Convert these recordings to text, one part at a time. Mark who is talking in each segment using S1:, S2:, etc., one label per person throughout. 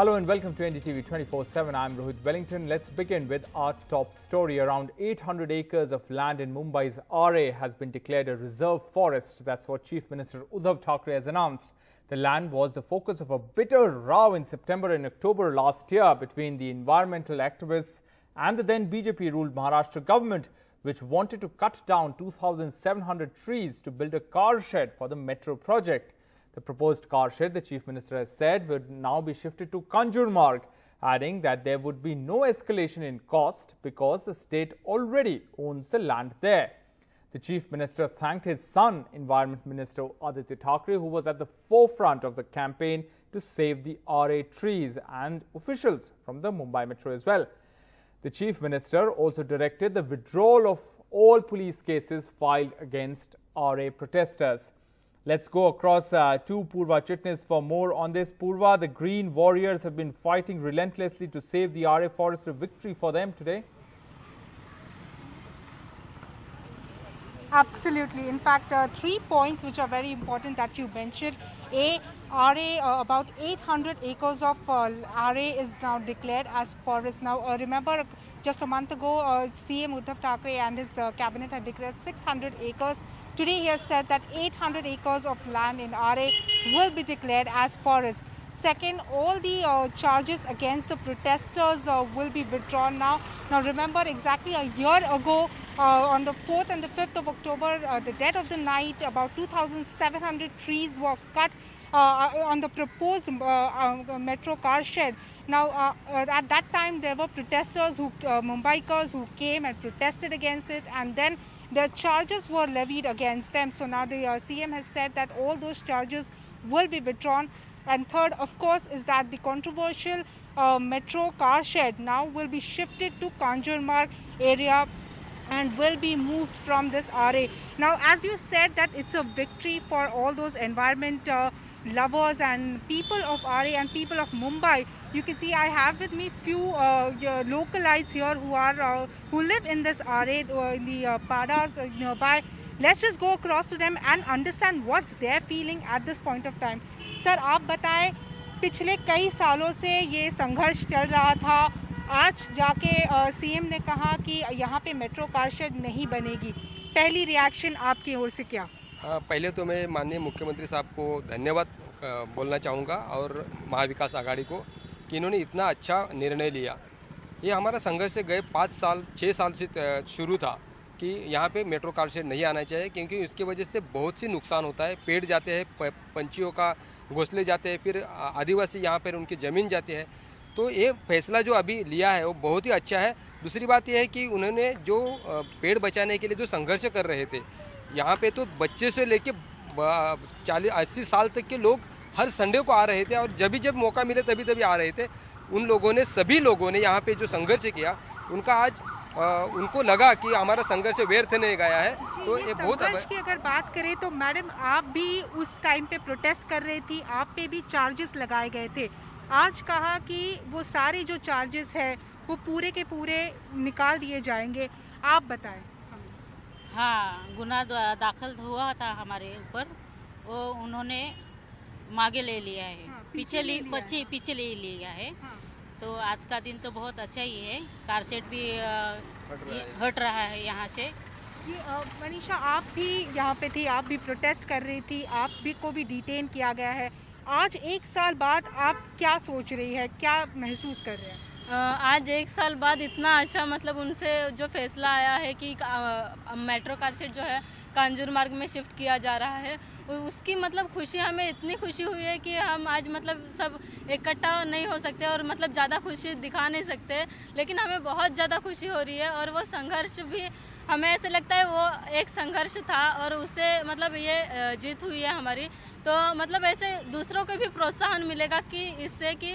S1: Hello and welcome to NDTV 24/7. I'm Rohit Wellington. Let's begin with our top story. Around 800 acres of land in Mumbai's RA has been declared a reserve forest. That's what Chief Minister Uddhav Thackeray has announced. The land was the focus of a bitter row in September and October last year between the environmental activists and the then BJP-ruled Maharashtra government, which wanted to cut down 2,700 trees to build a car shed for the metro project. The proposed car shed, the Chief Minister has said, would now be shifted to Kanjurmarg, adding that there would be no escalation in cost because the state already owns the land there. The Chief Minister thanked his son, Environment Minister Aditya Thackeray, who was at the forefront of the campaign to save the RA trees, and officials from the Mumbai Metro as well. The Chief Minister also directed the withdrawal of all police cases filed against RA protesters. Let's go across to Purva Chitnis for more on this. Purva, the Green Warriors have been fighting relentlessly to save the RA forest, a victory for them today.
S2: Absolutely. In fact, 3 points which are very important that you mentioned. RA, about 800 acres of RA is now declared as forest. Now, remember, just a month ago, CM Uddhav Thackeray and his cabinet had declared 600 acres. Today, he has said that 800 acres of land in RA will be declared as forest. Second, all the charges against the protesters will be withdrawn now. Now, remember, exactly a year ago, on the 4th and the 5th of October, the dead of the night, about 2,700 trees were cut on the proposed metro car shed. Now, at that time, there were protesters, Mumbaikars, who came and protested against it, and then the charges were levied against them. So now the CM has said that all those charges will be withdrawn. And third, of course, is that the controversial metro car shed now will be shifted to Kanjurmarg area and will be moved from this RA. Now, as you said, that it's a victory for all those environment lovers and people of RA and people of Mumbai. You can see I have with me few localites here who live in this RA, in the Padas nearby. Let's just go across to them and understand what's their feeling at this point of time. Sir, आप बताएं, पिछले कई सालों से ये संघर्ष चल रहा था, आज जाके सीएम ने कहा कि यहाँ पे मेट्रो कार शेड नहीं बनेगी. पहली रिएक्शन आपकी ओर से क्या?
S3: पहले तो मैं माननीय मुख्यमंत्री साहब को धन्यवाद बोलना चाहूँगा और महाविकास आघाड़ी को कि इन्होंने इतना अच्छा निर्णय लिया. ये हमारा संघर्ष से गए 6 साल से शुरू था कि यहाँ पे मेट्रो कार शेड नहीं आना चाहिए, क्योंकि इसकी वजह से बहुत सी नुकसान होता है. पेड़ जाते हैं, पंछियों का घोंसले जाते हैं, फिर आदिवासी यहाँ पर उनकी ज़मीन जाती है. तो ये फैसला जो अभी लिया है वो बहुत ही अच्छा है. दूसरी बात यह है कि उन्होंने जो पेड़ बचाने के लिए जो संघर्ष कर रहे थे, यहाँ पे तो बच्चे से लेके 40-80 साल तक के लोग हर संडे को आ रहे थे, और जब मौका मिले तभी आ रहे थे. उन लोगों ने, सभी लोगों ने यहाँ पे जो संघर्ष किया, उनका आज उनको लगा कि हमारा संघर्ष व्यर्थ नहीं गया है. तो ये बहुत
S2: संघर्ष की अगर बात करें तो मैडम, आप भी उस टाइम पे प्रोटेस्ट कर रही थी, आप पे भी चार्जेस लगाए गए थे. आज कहा कि वो सारे जो चार्जेस है वो पूरे के पूरे निकाल दिए जाएंगे. आप बताएं.
S4: हाँ, गुनाह दाखिल हुआ था हमारे ऊपर, वो उन्होंने मांगे ले लिया है.
S2: हाँ,
S4: पीछे ले लिया है.
S2: हाँ.
S4: तो आज का दिन तो बहुत अच्छा ही है. कार सेट भी हट रहा है यहाँ से.
S2: मनीषा, आप भी यहाँ पे थी, आप भी प्रोटेस्ट कर रही थी, आप भी को भी डिटेन किया गया है. आज 1 साल बाद आप क्या सोच रही है, क्या महसूस कर रहे हैं?
S4: आज 1 साल बाद इतना अच्छा, मतलब उनसे जो फैसला आया है कि मेट्रो कार शेड जो है कांजूरमार्ग में शिफ्ट किया जा रहा है, उसकी मतलब खुशी, हमें इतनी खुशी हुई है कि हम आज मतलब सब इकट्ठा नहीं हो सकते और मतलब ज़्यादा खुशी दिखा नहीं सकते, लेकिन हमें बहुत ज़्यादा खुशी हो रही है. और वो संघर्ष भी हमें ऐसे लगता है वो एक संघर्ष था और उससे मतलब ये जीत हुई है हमारी. तो मतलब ऐसे दूसरों को भी प्रोत्साहन मिलेगा कि इससे कि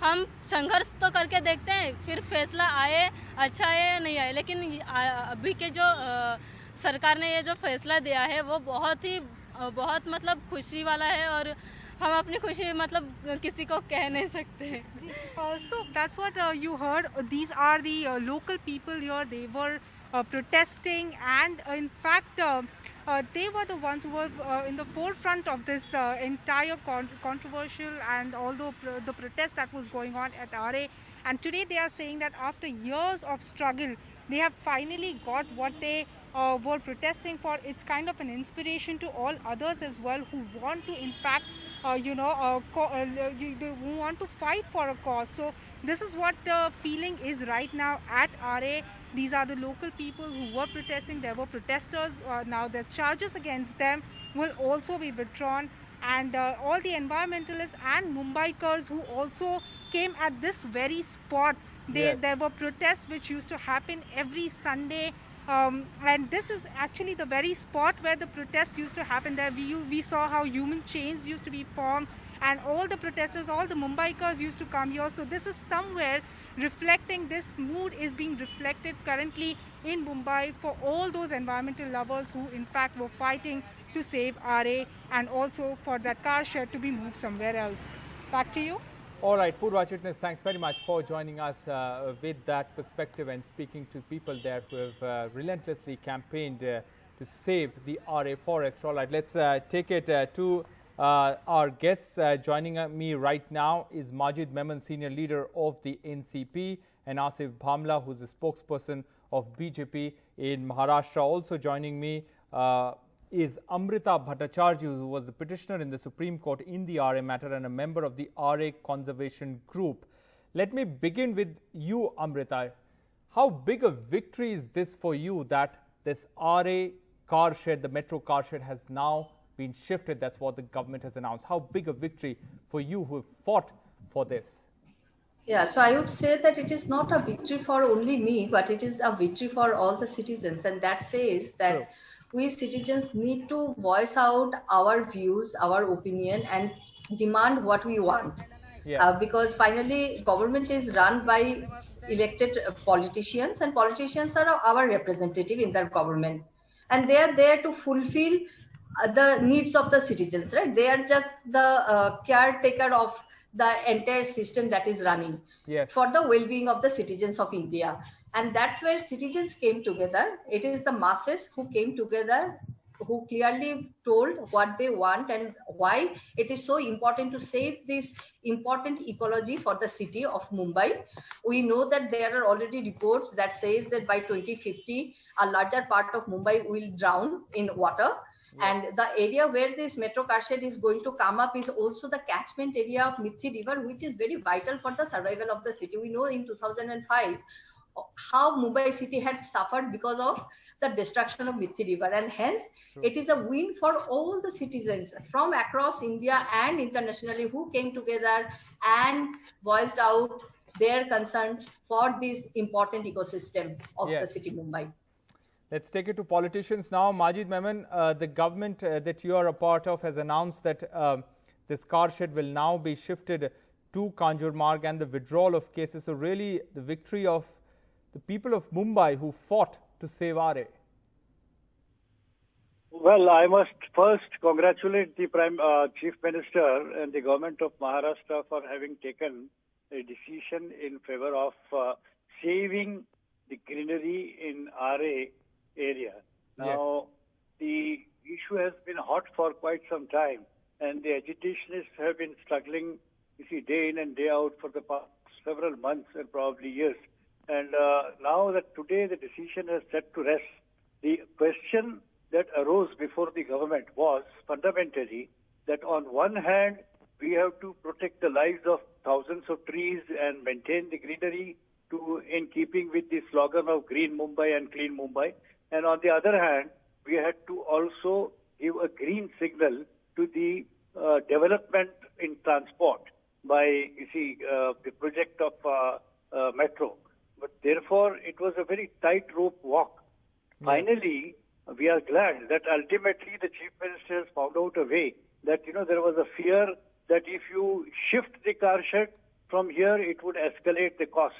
S4: हम संघर्ष तो करके देखते हैं, फिर फैसला आए, अच्छा आए या नहीं आए, लेकिन अभी के जो सरकार ने ये जो फैसला दिया है वो बहुत मतलब खुशी वाला है, और हम अपनी खुशी मतलब किसी को कह नहीं सकते.
S2: So that's what you heard. These are the local people here. They were protesting, and in fact they were the ones who were in the forefront of this entire controversial and although the protest that was going on at RA. And today they are saying that after years of struggle, they have finally got what they were protesting for. It's kind of an inspiration to all others as well who want to, in fact, who want to fight for a cause. So this is what the feeling is right now at RA. These are the local people who were protesting. There were protesters. Now the charges against them will also be withdrawn. And all the environmentalists and Mumbaikars who also came at this very spot. There were protests which used to happen every Sunday. And this is actually the very spot where the protests used to happen. There we saw how human chains used to be formed, and all the protesters, all the Mumbaikars used to come here. So this is somewhere reflecting, this mood is being reflected currently in Mumbai for all those environmental lovers who in fact were fighting to save RA and also for that car shed to be moved somewhere else. Back to you.
S1: All right, Purva Chitnis, thanks very much for joining us with that perspective and speaking to people there who have relentlessly campaigned to save the RA forest. All right, let's take it to our guests. Joining me right now is Majid Memon, senior leader of the NCP, and Asif Bhamla, who's the spokesperson of BJP in Maharashtra. Also joining me is Amrita Bhattacharjee, who was the petitioner in the Supreme Court in the RA matter and a member of the RA Conservation Group. Let me begin with you, Amrita. How big a victory is this for you that this RA car shed, the metro car shed, has now been shifted? That's what the government has announced. How big a victory for you who have fought for this?
S5: Yeah, so I would say that it is not a victory for only me, but it is a victory for all the citizens. And that says that we citizens need to voice out our views, our opinion, and demand what we want. Because finally, government is run by elected politicians, and politicians are our representative in their government. And they are there to fulfill the needs of the citizens, right? They are just the caretaker of the entire system that is running for the well-being of the citizens of India. And that's where citizens came together. It is the masses who came together, who clearly told what they want and why it is so important to save this important ecology for the city of Mumbai. We know that there are already reports that says that by 2050, a larger part of Mumbai will drown in water. And the area where this metro car shed is going to come up is also the catchment area of Mithi River, which is very vital for the survival of the city. We know in 2005, how Mumbai city had suffered because of the destruction of Mithi River, and hence it is a win for all the citizens from across India and internationally who came together and voiced out their concerns for this important ecosystem of the city Mumbai.
S1: Let's take it to politicians now. Majid Memon, the government that you are a part of has announced that this car shed will now be shifted to Kanjurmarg and the withdrawal of cases. So really the victory of the people of Mumbai who fought to save RA.
S6: Well, I must first congratulate the Chief Minister and the government of Maharashtra for having taken a decision in favor of saving the greenery in RA area. Now, the issue has been hot for quite some time, and the agitationists have been struggling, you see, day in and day out for the past several months and probably years. And now that today the decision has set to rest, the question that arose before the government was fundamentally that on one hand, we have to protect the lives of thousands of trees and maintain the greenery in keeping with the slogan of Green Mumbai and Clean Mumbai. And on the other hand, we had to also give a green signal to the development in transport by, you see, the project of metro. But therefore, it was a very tightrope walk. Finally, we are glad that ultimately the Chief Minister has found out a way that, there was a fear that if you shift the car shed from here, it would escalate the cost.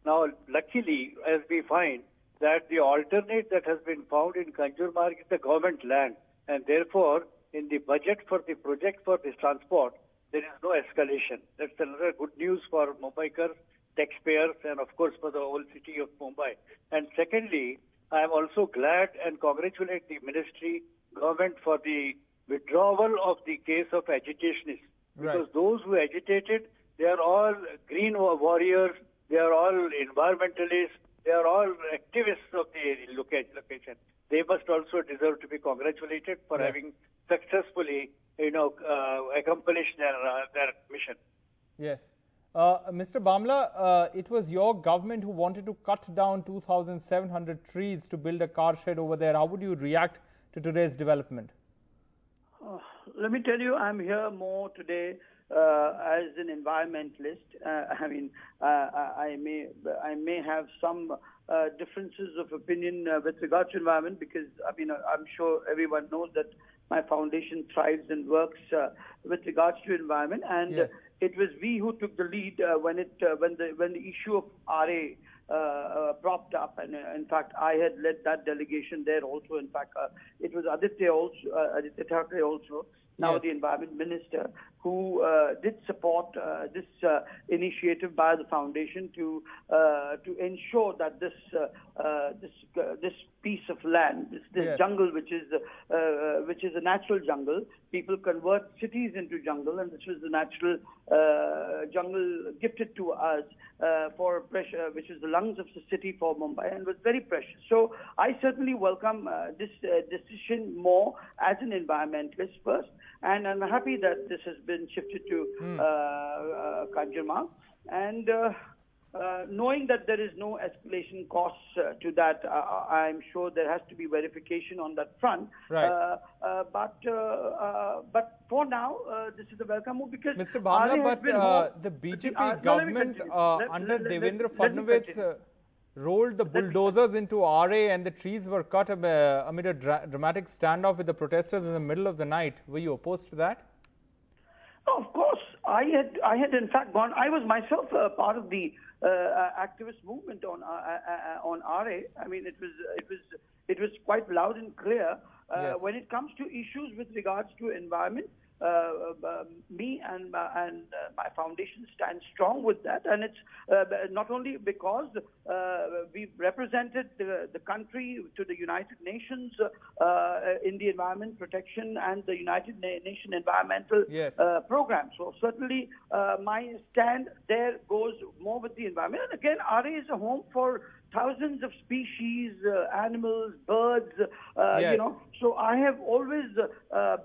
S6: Now, luckily, as we find, that the alternate that has been found in Kanjurmarg is the government land. And therefore, in the budget for the project for this transport, there is no escalation. That's another good news for Mumbaikars, taxpayers, and of course for the whole city of Mumbai. And secondly, I also glad and congratulate the ministry, government for the withdrawal of the case of agitationists. Because those who agitated, they are all green warriors, they are all environmentalists, they are all activists of the location. They must also deserve to be congratulated for having successfully, accomplished their mission.
S1: Yes. Mr. Bamla, it was your government who wanted to cut down 2,700 trees to build a car shed over there. How would you react to today's development?
S7: Let me tell you, I'm here more today as an environmentalist. I may have some differences of opinion with regard to environment, because I'm sure everyone knows that my foundation thrives and works with regards to environment, and it was we who took the lead when the issue of RA propped up, and in fact I had led that delegation there also. In fact, it was Aditya Thackeray also, now the Environment Minister, who did support this initiative by the foundation to ensure that this piece of land, this jungle, which is a natural jungle, people convert cities into jungle, and this was the natural jungle gifted to us for pressure, which is the lungs of the city for Mumbai, and was very precious. So I certainly welcome this decision more as an environmentalist first, and I'm happy that this has been shifted to Kanjurmarg, and knowing that there is no escalation costs to that, I'm sure there has to be verification on that front. Right. But for now, this is a welcome move, because
S1: Mr. Bamla, the BJP government under Devendra Fadnavis rolled the bulldozers into RA, and the trees were cut amid a dramatic standoff with the protesters in the middle of the night. Were you opposed to that?
S7: Of course, I had in fact gone. I was myself part of the activist movement on RA. I mean, it was quite loud and clear when it comes to issues with regards to environment. Me and my foundation stand strong with that, and it's not only because we've represented the country to the United Nations in the environment protection and the United Nations environmental program. So certainly my stand there goes more with the environment. And again, RA is a home for thousands of species, animals, birds, So I have always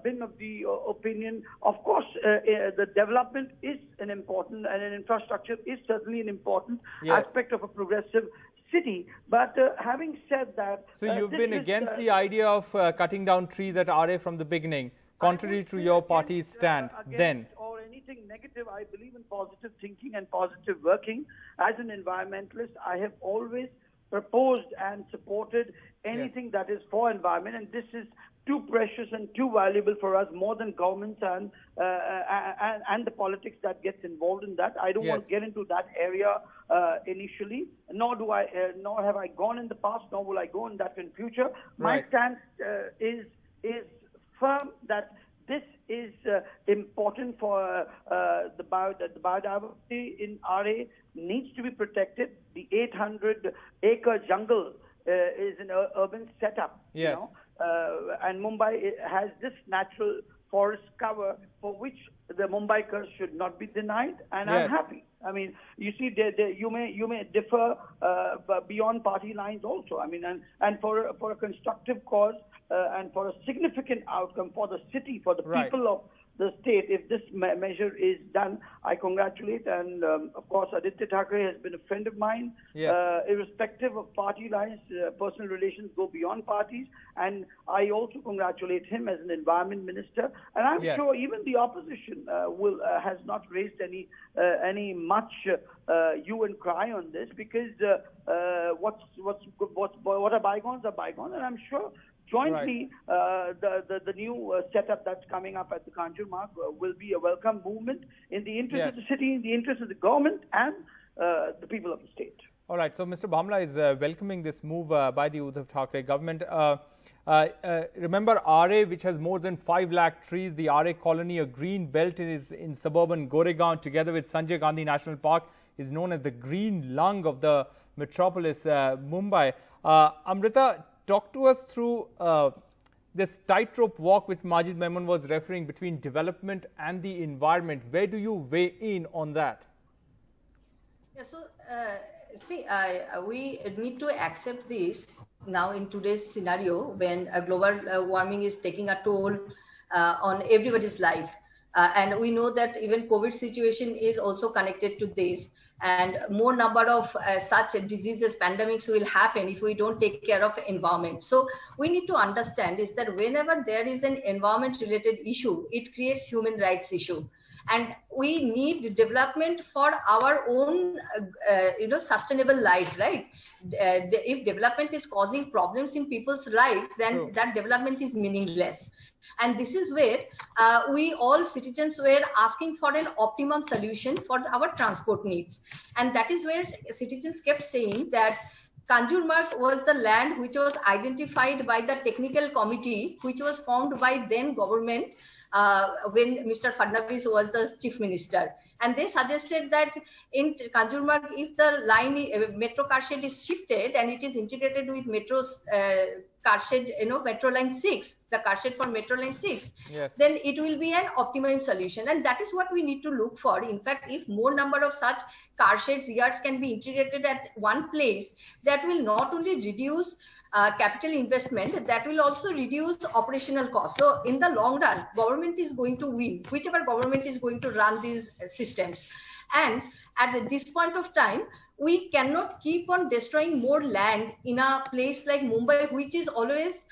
S7: been of the opinion, of course, the development is an important, and an infrastructure is certainly an important aspect of a progressive city. But having said that...
S1: So you've been against the idea of cutting down trees at RA from the beginning, contrary to your party's stand then?
S7: Or anything negative. I believe in positive thinking and positive working. As an environmentalist, I have always proposed and supported anything that is for environment, and this is too precious and too valuable for us, more than governments and the politics that gets involved in that. I don't want to get into that area initially, nor have I gone in the past, nor will I go in that in future. My stance is firm that this is important for the biodiversity in RA needs to be protected. The 800-acre jungle is an urban setup, and Mumbai has this natural forest cover for which the Mumbaikars should not be denied, and I'm happy. I mean, you see, you may differ beyond party lines also. I mean, and for a constructive cause and for a significant outcome for the city, for the people of the state, if this measure is done, I congratulate. And of course, Aditya Thackeray has been a friend of mine, irrespective of party lines. Personal relations go beyond parties, and I also congratulate him as an environment minister. And I'm sure even the opposition has not raised any much hue and cry on this, because what are bygones, and I'm sure jointly, the new setup that's coming up at the Kanjurmarg will be a welcome movement in the interest of the city, in the interest of the government and the people of the state.
S1: All right. So Mr. Bamla is welcoming this move by the Uddhav Thackeray government. Remember, RA, which has more than 5 lakh trees, the RA colony, a green belt is in suburban Goregaon, together with Sanjay Gandhi National Park, is known as the green lung of the metropolis Mumbai. Amrita, talk to us through this tightrope walk which Majid Memon was referring between development and the environment. Where do you weigh in on that?
S5: Yeah, so see, we need to accept this now in today's scenario when global warming is taking a toll on everybody's life. And we know that even COVID situation is also connected to this. And more number of such diseases, pandemics will happen if we don't take care of environment. So we need to understand is that whenever there is an environment related issue, it creates human rights issue. And we need development for our own, sustainable life, right? If development is causing problems in people's lives, then that development is meaningless. And this is where we all citizens were asking for an optimum solution for our transport needs. And that is where citizens kept saying that Kanjurmarg was the land which was identified by the technical committee, which was formed by then government when Mr. Fadnavis was the chief minister. And they suggested that in Kanjurmarg, if the line, metro car shed is shifted and it is integrated with metro's car shed, metro line 6, the car shed for metro line 6,
S1: yes,
S5: then it will be an optimum solution. And that is what we need to look for. In fact, if more number of such car sheds, yards can be integrated at one place, that will not only reduce capital investment, that will also reduce operational costs. So in the long run, government is going to win, whichever government is going to run these systems. And at this point of time, we cannot keep on destroying more land in a place like Mumbai, which is always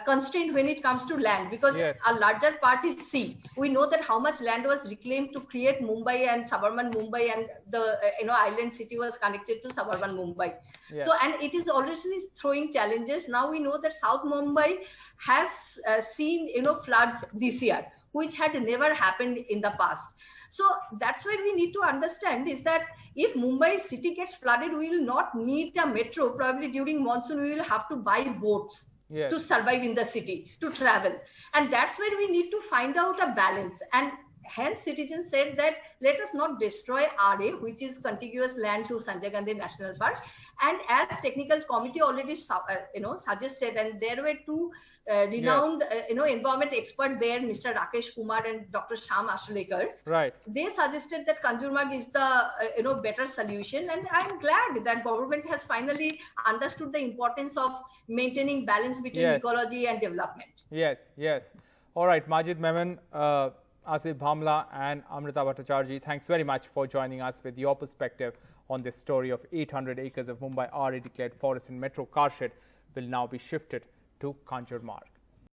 S5: constrained when it comes to land, because
S1: yes,
S5: a larger part is sea. We know that how much land was reclaimed to create Mumbai and suburban Mumbai, and the island city was connected to suburban Mumbai.
S1: yes.
S5: So, and it is already throwing challenges. Now we know that South Mumbai has seen floods this year, which had never happened in the past. So that's where we need to understand is that if Mumbai city gets flooded, we will not need a metro. Probably during monsoon, we will have to buy boats,
S1: yes,
S5: to survive in the city, to travel. And that's where we need to find out a balance. And hence citizens said that let us not destroy RA, which is contiguous land to Sanjay Gandhi National Park. And as technical committee already suggested, and there were two renowned environment expert there, Mr. Rakesh Kumar and Dr. Sham Ashlekar.
S1: Right.
S5: They suggested that Kanjurmarg is the better solution, and I'm glad that government has finally understood the importance of maintaining balance between
S1: yes,
S5: ecology and development.
S1: Yes, yes. All right, Majid Memon, Asif Bhamla and Amrita Bhattacharjee, thanks very much for joining us with your perspective on this story of 800 acres of Mumbai RA declared forest and metro car shed will now be shifted to Kanjurmarg.